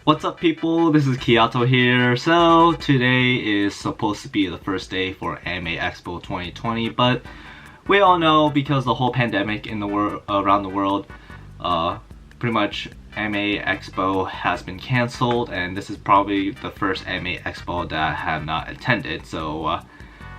What's up people, this is Kiyato here. So today is supposed to be the first day for Anime Expo 2020, but we all know because the whole pandemic in the world around the world, pretty much Anime Expo has been cancelled, and this is probably the first Anime Expo that I have not attended, so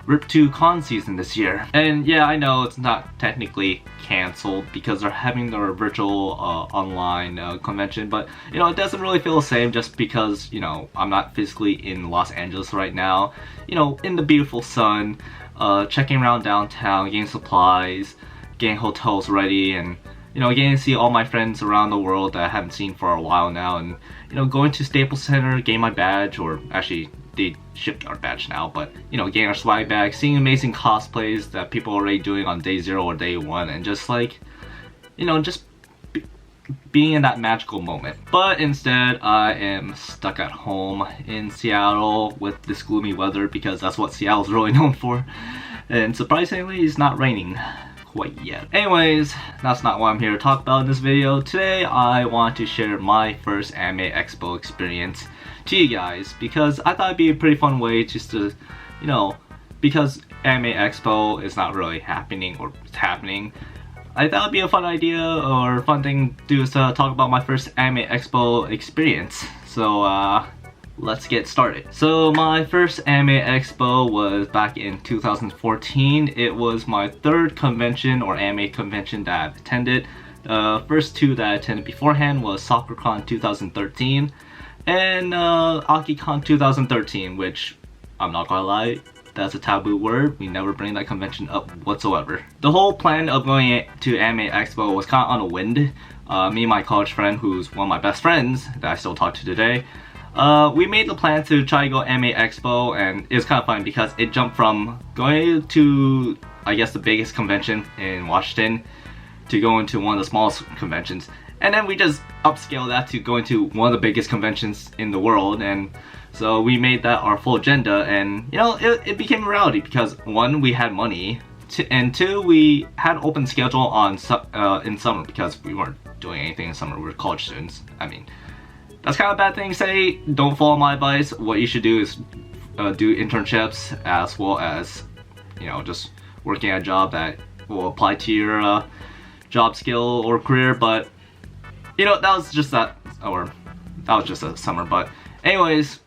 RIP to con season this year. And yeah, I know it's not technically cancelled because they're having their virtual online convention, but you know, it doesn't really feel the same just because, you know, I'm not physically in Los Angeles right now, you know, in the beautiful sun, checking around downtown, getting supplies, getting hotels ready, and you know, getting to see all my friends around the world that I haven't seen for a while now, and you know, going to Staples Center, getting my badge, or actually they shipped our badge now, but you know, getting our swag bag, seeing amazing cosplays that people are already doing on day 0 or day 1, and just like, you know, just being in that magical moment. But instead, I am stuck at home in Seattle with this gloomy weather because that's what Seattle's really known for, and surprisingly, it's not raining quite yet. Anyways, that's not what I'm here to talk about in this video. Today, I want to share my first Anime Expo experience to you guys because I thought it'd be a pretty fun way just to, you know, because Anime Expo is not really happening, or it's happening, I thought it'd be a fun idea or fun thing to do is to talk about my first Anime Expo experience. So let's get started. So my first Anime Expo was back in 2014. It was my 3rd convention or anime convention that I've attended. The first 2 that I attended beforehand was SoccerCon 2013 and AkiCon 2013, which I'm not gonna lie, that's a taboo word. We never bring that convention up whatsoever. The whole plan of going to Anime Expo was kind of on a whim. Me and my college friend, who's one of my best friends that I still talk to today, we made the plan to try to go Anime Expo, and it was kind of fun because it jumped from going to, I guess, the biggest convention in Washington to going to one of the smallest conventions. And then we just upscaled that to going to one of the biggest conventions in the world, and so we made that our full agenda, and you know, it became a reality because 1, we had money, and 2, we had an open schedule on in summer because we weren't doing anything in summer. We were college students. I mean, that's kind of a bad thing to say. Don't follow my advice. What you should do is do internships as well as, you know, just working at a job that will apply to your job skill or career. But you know, that was just a summer. But anyways,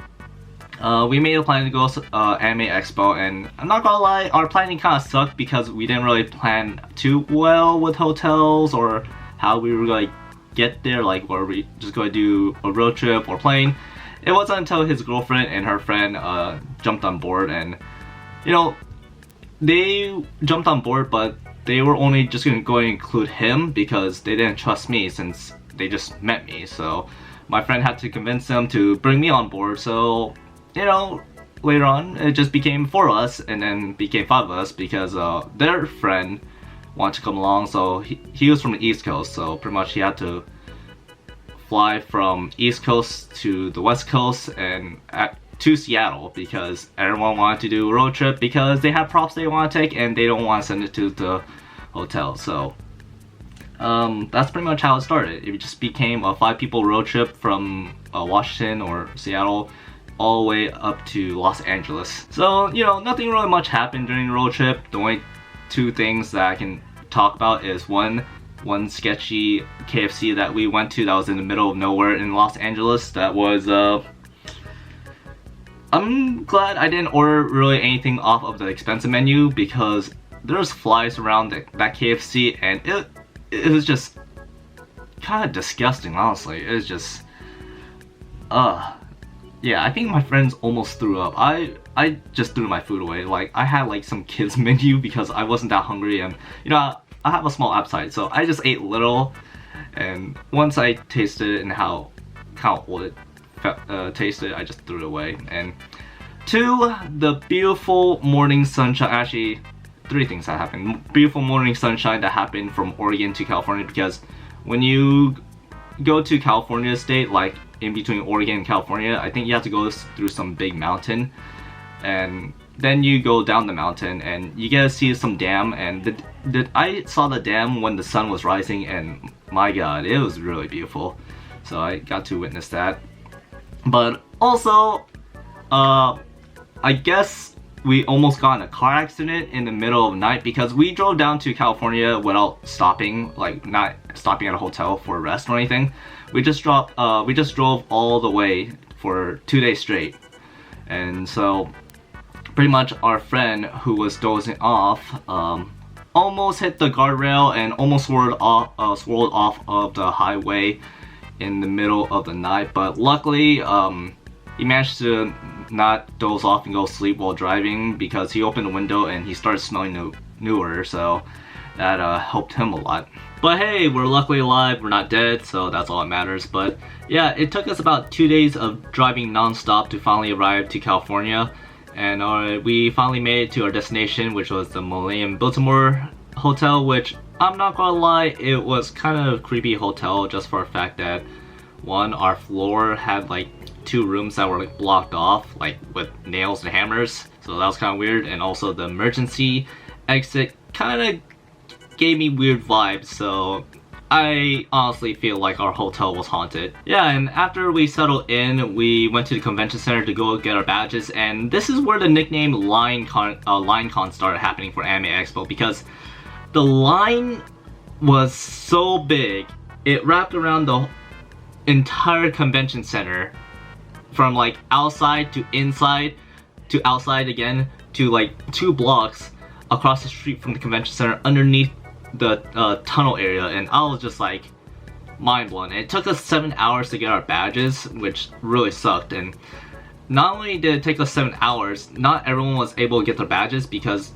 we made a plan to go Anime Expo, and I'm not gonna lie, our planning kind of sucked because we didn't really plan too well with hotels or how we were going to get there, like were we just going to do a road trip or plane. It wasn't until his girlfriend and her friend jumped on board, and you know, they jumped on board, but they were only just going to include him because they didn't trust me since they just met me. So my friend had to convince them to bring me on board. So you know, later on it just became 4 of us, and then became 5 of us because their friend wanted to come along. So he was from the East Coast, so pretty much he had to fly from East Coast to the West Coast and to Seattle because everyone wanted to do a road trip because they have props they want to take and they don't want to send it to the hotel. So that's pretty much how it started. It just became a 5-people road trip from Washington or Seattle all the way up to Los Angeles. So you know, nothing really much happened during the road trip. The only 2 things that I can talk about is one sketchy KFC that we went to that was in the middle of nowhere in Los Angeles. That was I'm glad I didn't order really anything off of the expensive menu because there's flies around that KFC, and it was just kind of disgusting, honestly. It was just yeah, I think my friends almost threw up. I just threw my food away. Like, I had like some kids menu because I wasn't that hungry, and you know, I have a small appetite, so I just ate little, and once I tasted it and how old it tasted, I just threw it away. And 2, the beautiful morning sunshine. Actually, 3 things that happened. Beautiful morning sunshine that happened from Oregon to California, because when you go to California state, like in between Oregon and California, I think you have to go through some big mountain, and then you go down the mountain and you get to see some dam, and I saw the dam when the sun was rising, and my god, it was really beautiful. So I got to witness that. But also, I guess we almost got in a car accident in the middle of the night because we drove down to California without stopping, like not stopping at a hotel for rest or anything. We just drove all the way for 2 days straight. And so pretty much our friend who was dozing off almost hit the guardrail and almost swirled off of the highway in the middle of the night, but luckily he managed to not doze off and go sleep while driving because he opened the window and he started smelling newer, so that helped him a lot. But hey, we're luckily alive, we're not dead, so that's all that matters. But yeah, it took us about 2 days of driving non-stop to finally arrive to California, and we finally made it to our destination, which was the Millennium Biltmore Hotel, which I'm not gonna lie, it was kind of a creepy hotel just for the fact that one, our floor had like 2 rooms that were like blocked off like with nails and hammers, so that was kind of weird, and also the emergency exit kind of gave me weird vibes, so I honestly feel like our hotel was haunted. Yeah, and after we settled in, we went to the convention center to go get our badges, and this is where the nickname LineCon started happening for Anime Expo, because the line was so big, it wrapped around the entire convention center from like outside to inside to outside again to like 2 blocks across the street from the convention center underneath the tunnel area, and I was just like mind blown. It took us 7 hours to get our badges, which really sucked. And not only did it take us 7 hours, not everyone was able to get their badges because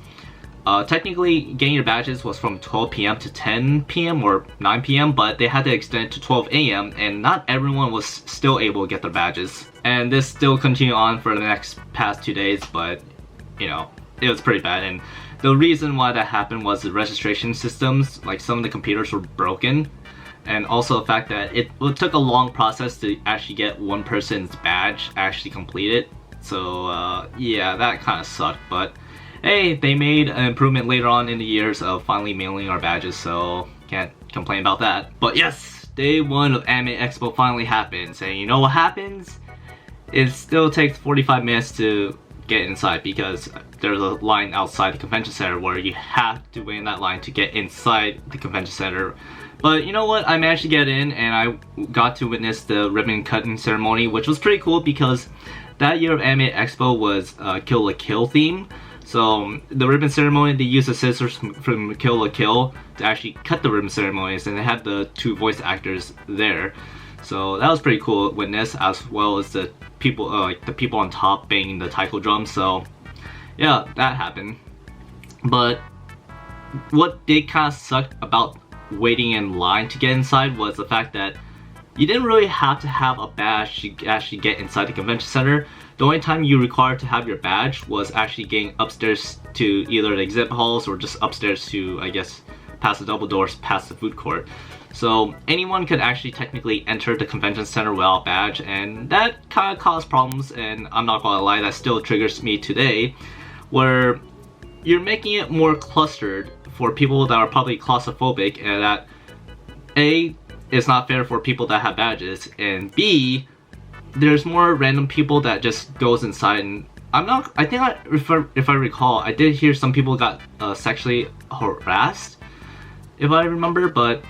technically getting your badges was from 12 p.m. to 10 p.m. or 9 p.m. but they had to extend it to 12 a.m. and not everyone was still able to get their badges. And this still continued on for the next past 2 days, but you know, it was pretty bad. And the reason why that happened was the registration systems, like some of the computers were broken, and also the fact that it took a long process to actually get one person's badge actually completed. So yeah, that kind of sucked, but hey, they made an improvement later on in the years of finally mailing our badges, so can't complain about that. But yes, day 1 of Anime Expo finally happens, and you know what happens? It still takes 45 minutes to get inside because there's a line outside the convention center where you have to wait in that line to get inside the convention center. But you know what? I managed to get in and I got to witness the ribbon cutting ceremony, which was pretty cool because that year of Anime Expo was Kill la Kill theme. So the ribbon ceremony, they used the scissors from Kill la Kill to actually cut the ribbon ceremonies, and they had the 2 voice actors there. So that was pretty cool to witness, as well as the people like the people on top banging the taiko drum. So yeah, that happened. But what did kind of suck about waiting in line to get inside was the fact that you didn't really have to have a badge to actually get inside the convention center. The only time you required to have your badge was actually getting upstairs to either the exhibit halls or just upstairs to, I guess, past the double doors, past the food court. So anyone could actually technically enter the convention center without a badge, and that kind of caused problems, and I'm not gonna lie, that still triggers me today, where you're making it more clustered for people that are probably claustrophobic, and that A, it's not fair for people that have badges, and B, there's more random people that just goes inside. And if I recall, I did hear some people got sexually harassed, if I remember, but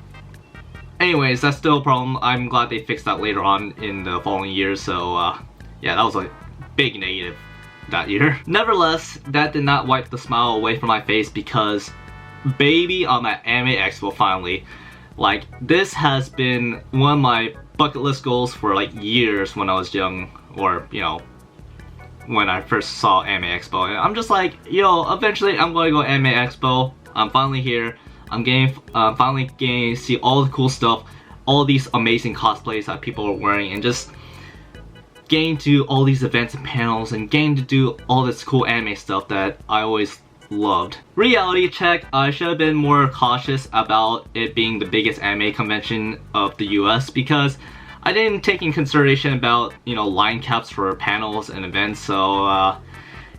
anyways, that's still a problem. I'm glad they fixed that later on in the following years, so yeah, that was a big negative that year. Nevertheless, that did not wipe the smile away from my face because baby, I'm at Anime Expo finally. Like, this has been one of my bucket list goals for like years when I was young, or you know, when I first saw Anime Expo. And I'm just like, yo, eventually I'm going to go to Anime Expo. I'm finally here. I'm finally getting to see all the cool stuff, all these amazing cosplays that people are wearing, and just getting to all these events and panels and getting to do all this cool anime stuff that I always loved. Reality check, I should have been more cautious about it being the biggest anime convention of the US because I didn't take in consideration about, you know, line caps for panels and events. So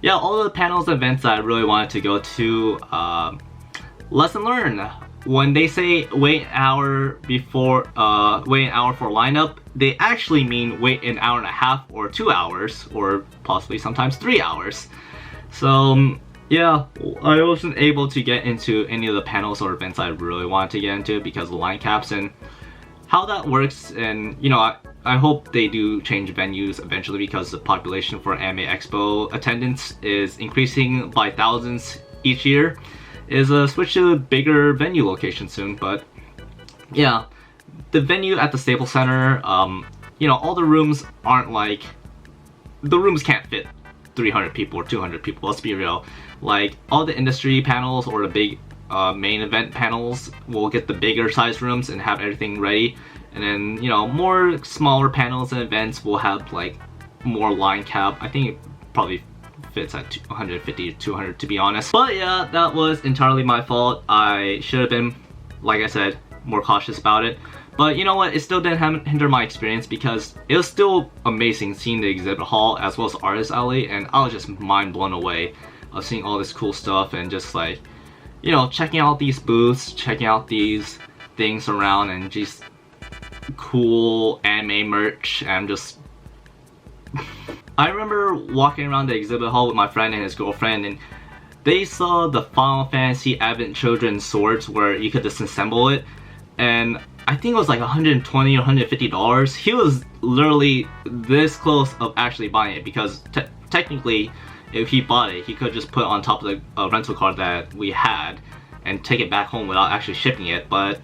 yeah, all the panels and events that I really wanted to go to, lesson learned. when they say wait an hour before, wait an hour for lineup, they actually mean wait an hour and a half or 2 hours, or possibly sometimes 3 hours. So yeah, I wasn't able to get into any of the panels or events I really wanted to get into because of the line caps and how that works. And you know, I hope they do change venues eventually because the population for Anime Expo attendance is increasing by thousands each year. Is a switch to a bigger venue location soon. But yeah, the venue at the Staples Center, you know, all the rooms aren't like, the rooms can't fit 300 people or 200 people, let's be real. Like all the industry panels or the big main event panels will get the bigger size rooms and have everything ready, and then, you know, more smaller panels and events will have like more line cap. I think it probably fits at 150 to 200 to be honest. But yeah, that was entirely my fault. I should have been, like I said, more cautious about it. But you know what, it still didn't hinder my experience because it was still amazing seeing the exhibit hall as well as Artist Alley, and I was just mind blown away of seeing all this cool stuff and just like, you know, checking out these booths, checking out these things around, and just cool anime merch, and just I remember walking around the exhibit hall with my friend and his girlfriend, and they saw the Final Fantasy Advent Children's swords where you could disassemble it, and I think it was like $120 or $150. He was literally this close of actually buying it because technically if he bought it, he could just put it on top of the rental car that we had and take it back home without actually shipping it. But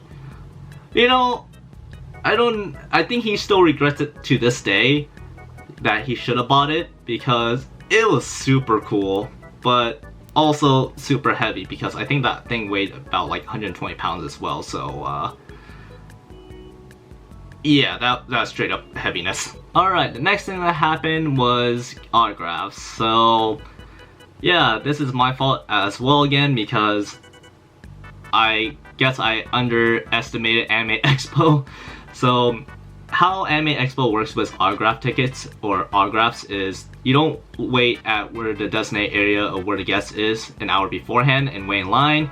you know, I think he still regrets it to this day that he should have bought it because it was super cool, but also super heavy because I think that thing weighed about like 120 pounds as well. So yeah, that's straight up heaviness. Alright, the next thing that happened was autographs. So yeah, this is my fault as well again because I guess I underestimated Anime Expo. So how Anime Expo works with autograph tickets or autographs is you don't wait at where the designated area of where the guest is an hour beforehand and wait in line.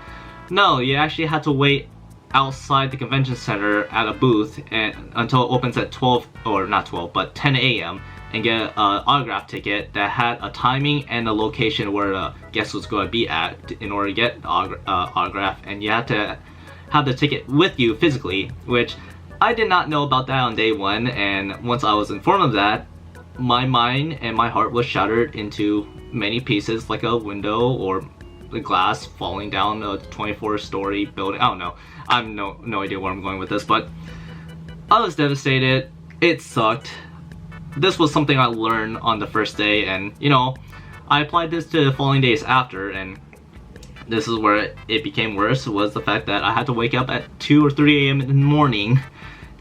No, you actually have to wait outside the convention center at a booth and until it opens at 12, or not 12, but 10 a.m. and get an autograph ticket that had a timing and a location where the guest was going to be at in order to get the autograph, and you had to have the ticket with you physically, which I did not know about that on day one. And once I was informed of that, my mind and my heart was shattered into many pieces, like a window or the glass falling down a 24-story building. I don't know. I have no idea where I'm going with this, but I was devastated. It sucked. This was something I learned on the first day, and you know, I applied this to the following days after, and this is where it became worse, was the fact that I had to wake up at 2 or 3 a.m. in the morning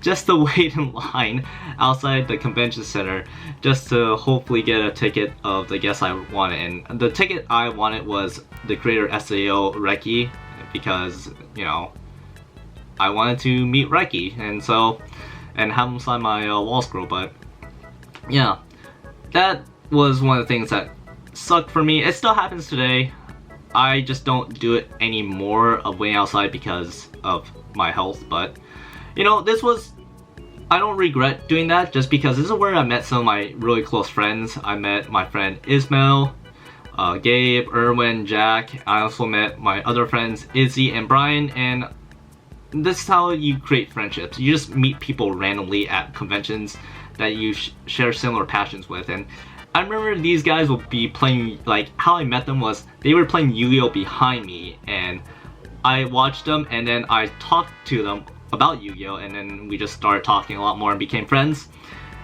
just to wait in line outside the convention center just to hopefully get a ticket of the guest I wanted. And the ticket I wanted was the creator SAO Reki, because, you know, I wanted to meet Reki and have him sign my wall scroll. But yeah, that was one of the things that sucked for me. It still happens today. I just don't do it anymore of waiting outside because of my health. But you know, I don't regret doing that just because this is where I met some of my really close friends. I met my friend Ismail, Gabe, Erwin, Jack. I also met my other friends Izzy and Brian, and this is how you create friendships. You just meet people randomly at conventions that you share similar passions with. And I remember these guys would be playing, like how I met them was they were playing Yu-Gi-Oh behind me, and I watched them and then I talked to them about Yu-Gi-Oh, and then we just started talking a lot more and became friends.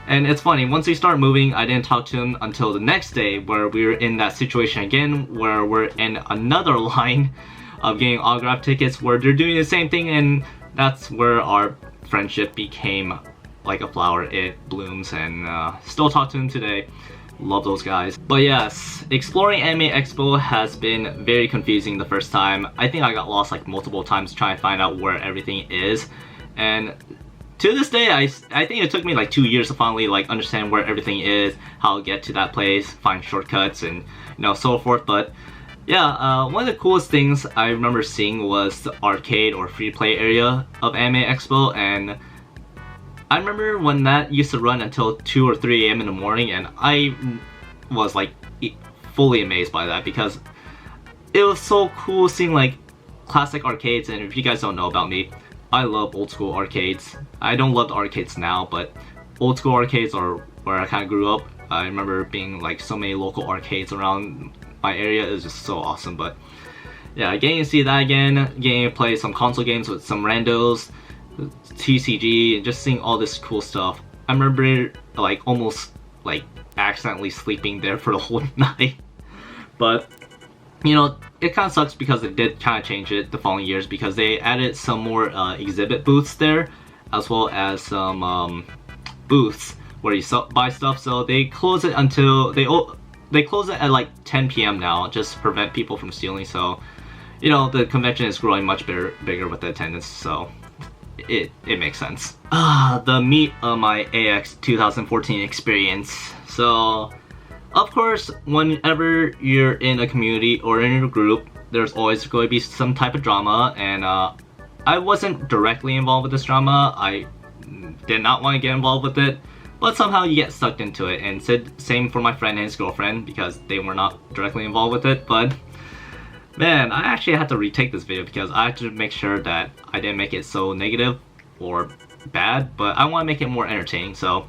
And it's funny, once we started moving, I didn't talk to him until the next day where we were in that situation again where we're in another line of getting autograph tickets where they're doing the same thing, and that's where our friendship became like a flower. It blooms, and still talk to him today. Love those guys. But yes, exploring Anime Expo has been very confusing the first time. I think I got lost like multiple times trying to find out where everything is. And to this day, I think it took me like 2 years to finally like understand where everything is, how to get to that place, find shortcuts, and you know, so forth. But Yeah, one of the coolest things I remember seeing was the arcade or free play area of Anime Expo, and I remember when that used to run until 2 or 3 a.m. in the morning, and I was like fully amazed by that because it was so cool seeing like classic arcades. And if you guys don't know about me, I love old school arcades. I don't love the arcades now, but old school arcades are where I kind of grew up. I remember being like so many local arcades around my area. It was just so awesome. But yeah, getting to see that again, getting to play some console games with some randos, TCG, and just seeing all this cool stuff. I remember like almost like accidentally sleeping there for the whole night. But you know, it kind of sucks because they did kind of change it the following years because they added some more exhibit booths there, as well as some booths where you buy stuff. So they close it until they close it at like 10 p.m. now, just to prevent people from stealing. So you know, the convention is growing much bigger with the attendance, so it makes sense. The meat of my AX 2014 experience. So of course, whenever you're in a community or in a group, there's always going to be some type of drama, and I wasn't directly involved with this drama. I did not want to get involved with it, but somehow you get sucked into it, and same for my friend and his girlfriend because they were not directly involved with it. But man, I actually had to retake this video because I had to make sure that I didn't make it so negative or bad, but I want to make it more entertaining. So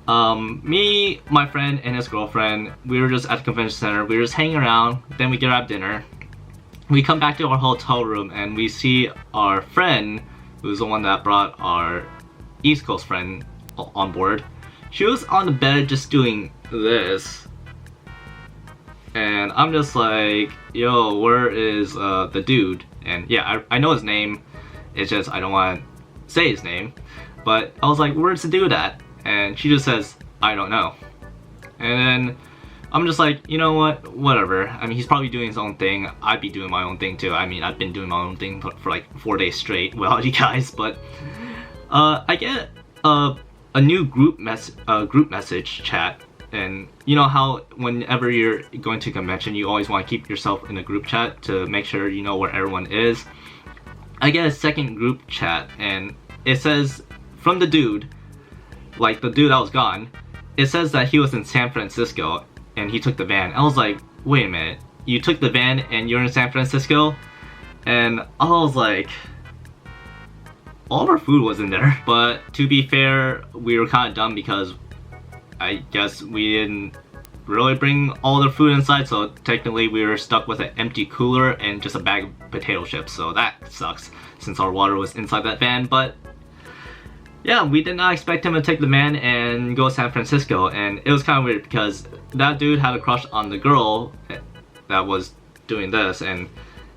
me, my friend, and his girlfriend, we were just at the convention center. We were just hanging around. Then we grab dinner. We come back to our hotel room and we see our friend, who's the one that brought our East Coast friend on board. She was on the bed just doing this. And I'm just like, yo, where is the dude? And yeah, I know his name. It's just I don't want to say his name. But I was like, where's the dude at? And she just says, I don't know. And then I'm just like, you know what, whatever. I mean, he's probably doing his own thing. I'd be doing my own thing too. I mean, I've been doing my own thing for like 4 days straight without you guys. But I get a new group message chat. And you know how whenever you're going to a convention, you always want to keep yourself in a group chat to make sure you know where everyone is. I get a second group chat, and it says from the dude, like the dude that was gone, it says that he was in San Francisco and he took the van. I was like, wait a minute, you took the van and you're in San Francisco? And I was like, all of our food was in there. But to be fair, we were kind of dumb because I guess we didn't really bring all the food inside, so technically we were stuck with an empty cooler and just a bag of potato chips, so that sucks since our water was inside that van. But yeah, we did not expect him to take the van and go to San Francisco, and it was kind of weird because that dude had a crush on the girl that was doing this, and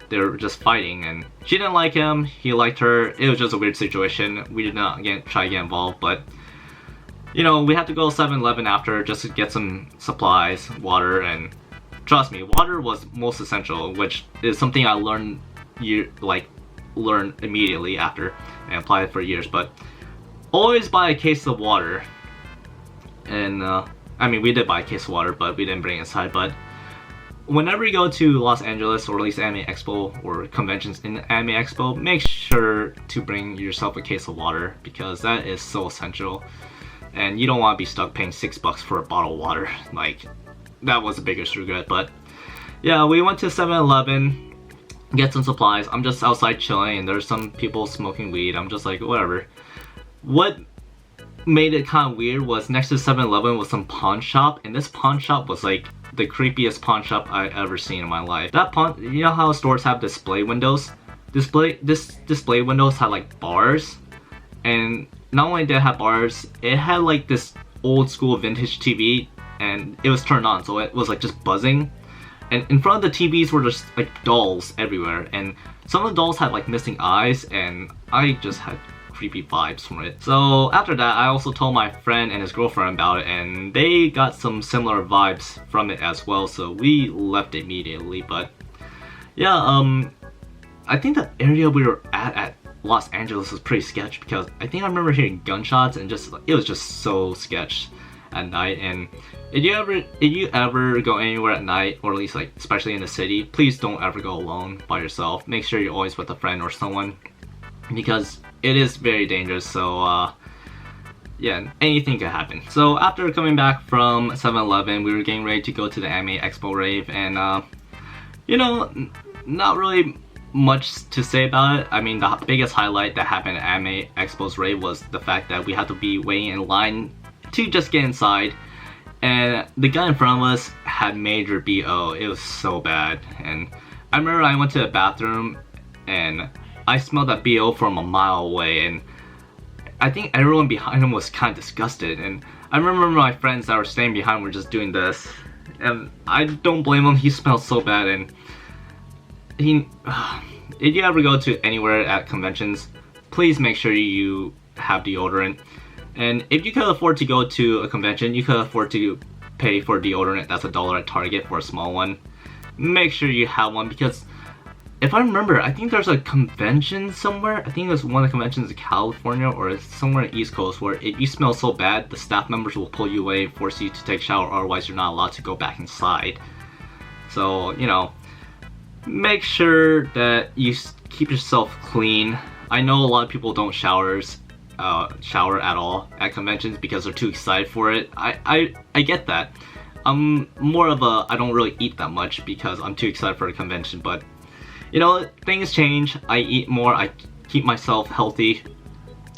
they were just fighting, and she didn't like him, he liked her. It was just a weird situation. We did not try to get involved, but you know, we had to go 7-Eleven after just to get some supplies, water, and trust me, water was most essential, which is something I learned immediately after and applied for years. But always buy a case of water. And I mean, we did buy a case of water, but we didn't bring it inside. But whenever you go to Los Angeles or at least Anime Expo or conventions in Anime Expo, make sure to bring yourself a case of water because that is so essential. And you don't want to be stuck paying $6 for a bottle of water. Like, that was the biggest regret. But yeah, we went to 7-Eleven, get some supplies. I'm just outside chilling and there's some people smoking weed. I'm just like, whatever. What made it kind of weird was next to 7-Eleven was some pawn shop, and this pawn shop was like the creepiest pawn shop I ever seen in my life. You know how stores have display windows? Display windows had like bars, and not only did it have bars, it had like this old school vintage TV, and it was turned on, so it was like just buzzing. And in front of the TVs were just like dolls everywhere, and some of the dolls had like missing eyes, and I just had creepy vibes from it. So after that, I also told my friend and his girlfriend about it, and they got some similar vibes from it as well, so we left immediately. But yeah, I think the area we were at Los Angeles was pretty sketch because I think I remember hearing gunshots and just it was just so sketch. at night. And if you ever go anywhere at night, or at least like especially in the city, please don't ever go alone by yourself. Make sure you're always with a friend or someone, because it is very dangerous. So yeah, anything could happen. So after coming back from 7-Eleven, we were getting ready to go to the Anime Expo rave, and you know, not really much to say about it. I mean, the biggest highlight that happened at Anime Expo's rave was the fact that we had to be waiting in line to just get inside, and the guy in front of us had major BO. It was so bad, and I remember I went to the bathroom and I smelled that BO from a mile away, and I think everyone behind him was kind of disgusted. And I remember my friends that were staying behind were just doing this, and I don't blame him. He smelled so bad. And if you ever go to anywhere at conventions, please make sure you have deodorant. And if you could afford to go to a convention, you could afford to pay for deodorant that's $1 at Target for a small one. Make sure you have one, because if I remember, I think there's a convention somewhere. I think there's one of the conventions in California or somewhere in the East Coast where if you smell so bad, the staff members will pull you away and force you to take a shower, otherwise you're not allowed to go back inside. So, you know, make sure that you keep yourself clean. I know a lot of people don't shower at all at conventions because they're too excited for it. I get that. I'm more of a, I don't really eat that much because I'm too excited for the convention, but you know, things change. I eat more, I keep myself healthy,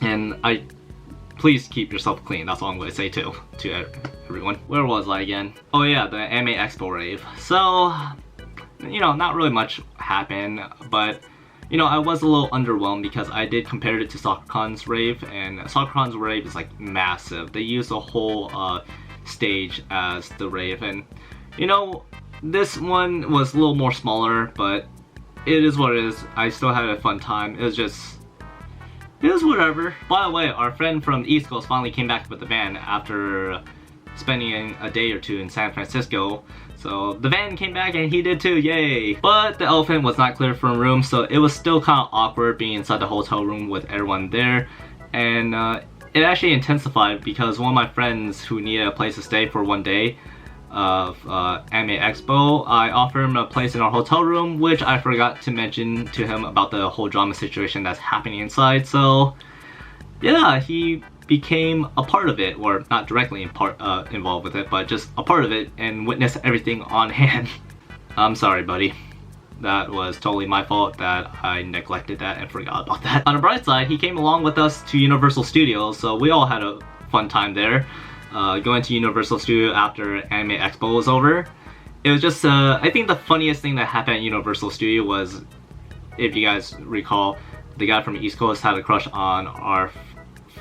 and please keep yourself clean. That's all I'm going to say to everyone. Where was I again? Oh yeah, the Anime Expo rave. So, you know, not really much happened, but you know, I was a little underwhelmed because I did compare it to SoccerCon's rave, and SoccerCon's rave is like massive. They use the whole stage as the rave, and you know, this one was a little more smaller, but it is what it is. I still had a fun time. It was whatever. By the way, our friend from the East Coast finally came back with the van after spending a day or two in San Francisco. So the van came back and he did too, yay! But the elephant was not cleared from room, so it was still kind of awkward being inside the hotel room with everyone there. And it actually intensified because one of my friends who needed a place to stay for one day of Anime Expo, I offered him a place in our hotel room, which I forgot to mention to him about the whole drama situation that's happening inside. So yeah, he became a part of it, or not directly involved with it, but just a part of it and witnessed everything on hand. I'm sorry, buddy. That was totally my fault that I neglected that and forgot about that. On the bright side, he came along with us to Universal Studios, so we all had a fun time there. Going to Universal Studio after Anime Expo was over. It was just, I think the funniest thing that happened at Universal Studio was, if you guys recall, the guy from the East Coast had a crush on our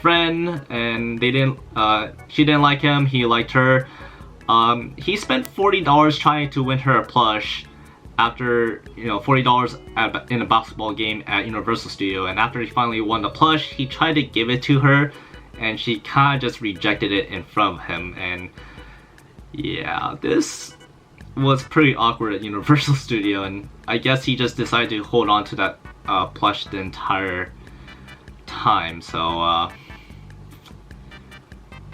friend, and they didn't, she didn't like him, he liked her. He spent $40 trying to win her a plush after, you know, $40 in a basketball game at Universal Studio, and after he finally won the plush, he tried to give it to her, and she kind of just rejected it in front of him. And yeah, this was pretty awkward at Universal Studio, and I guess he just decided to hold on to that plush the entire time. So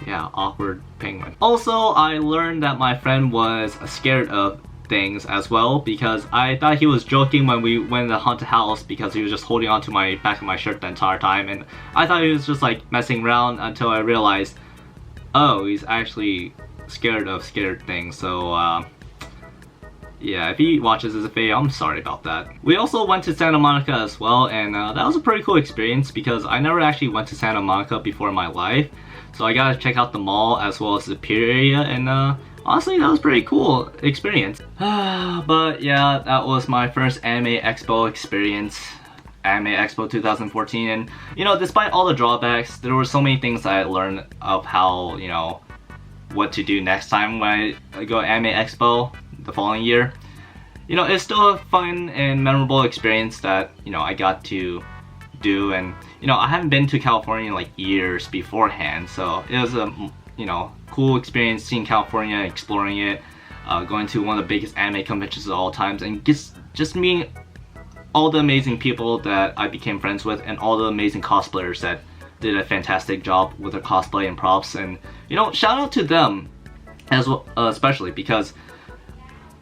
yeah, awkward penguin. Also, I learned that my friend was scared of things as well, because I thought he was joking when we went to the haunted house because he was just holding on to my back of my shirt the entire time, and I thought he was just like messing around until I realized, oh, he's actually scared of scared things. So yeah, if he watches this video, I'm sorry about that. We also went to Santa Monica as well, and that was a pretty cool experience because I never actually went to Santa Monica before in my life, so I got to check out the mall as well as the pier area, and honestly, that was a pretty cool experience. But yeah, that was my first Anime Expo experience. Anime Expo 2014, and you know, despite all the drawbacks, there were so many things that I learned of how, you know, what to do next time when I go to Anime Expo the following year. You know, it's still a fun and memorable experience that, you know, I got to do, and you know, I haven't been to California in like years beforehand, so it was a, you know, cool experience seeing California, exploring it, going to one of the biggest anime conventions of all times, and just meeting all the amazing people that I became friends with and all the amazing cosplayers that did a fantastic job with their cosplay and props, and you know, shout out to them as well, especially because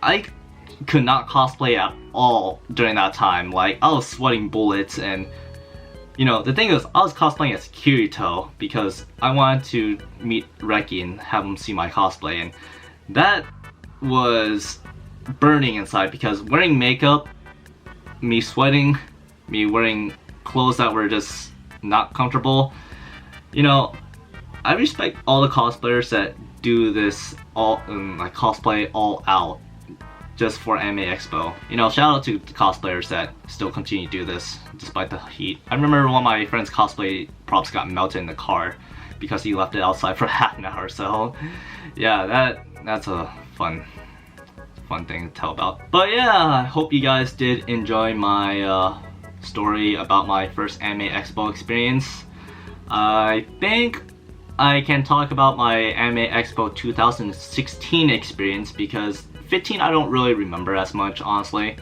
I could not cosplay at all during that time. Like, I was sweating bullets, and you know, the thing is, I was cosplaying as Kirito because I wanted to meet Reki and have him see my cosplay, and that was burning inside because wearing makeup, me sweating, me wearing clothes that were just not comfortable. You know, I respect all the cosplayers that do this all like cosplay all out just for Anime Expo. You know, shout out to the cosplayers that still continue to do this despite the heat. I remember one of my friend's cosplay props got melted in the car because he left it outside for half an hour. So yeah, that's a fun thing to tell about. But yeah, I hope you guys did enjoy my story about my first Anime Expo experience. I think I can talk about my Anime Expo 2016 experience because 15 I don't really remember as much, honestly.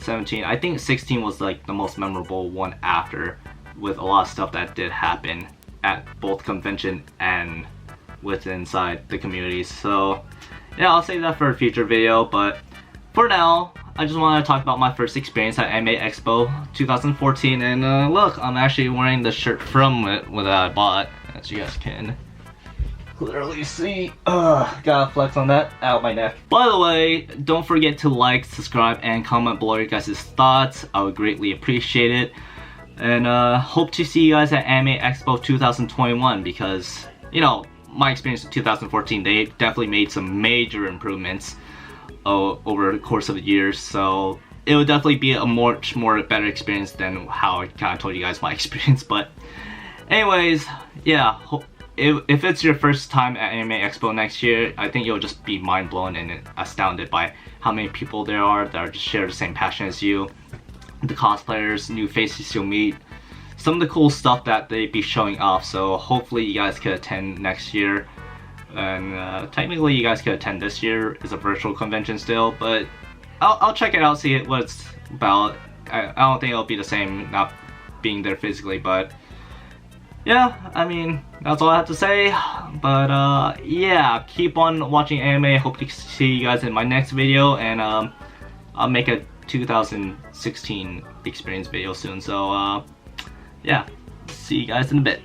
17, I think 16 was like the most memorable one after, with a lot of stuff that did happen at both convention and inside the communities. So yeah, I'll save that for a future video, but for now, I just want to talk about my first experience at Anime Expo 2014, and look, I'm actually wearing the shirt from it that I bought, as you guys can clearly see. Gotta flex on that, out my neck. By the way, don't forget to like, subscribe, and comment below your guys' thoughts. I would greatly appreciate it. And hope to see you guys at Anime Expo 2021 because, you know, my experience in 2014, they definitely made some major improvements over the course of the years. So it would definitely be a much more better experience than how I kind of told you guys my experience. But anyways, yeah, if it's your first time at Anime Expo next year, I think you'll just be mind blown and astounded by how many people there are that are just share the same passion as you, the cosplayers, new faces you'll meet, some of the cool stuff that they be showing off. So hopefully you guys could attend next year, and technically you guys could attend this year. It's a virtual convention still, but I'll check it out, see what it's about. I don't think it'll be the same not being there physically, but yeah, I mean, that's all I have to say. But yeah, keep on watching anime. Hope to see you guys in my next video, and I'll make a 2016 experience video soon. So yeah, see you guys in a bit.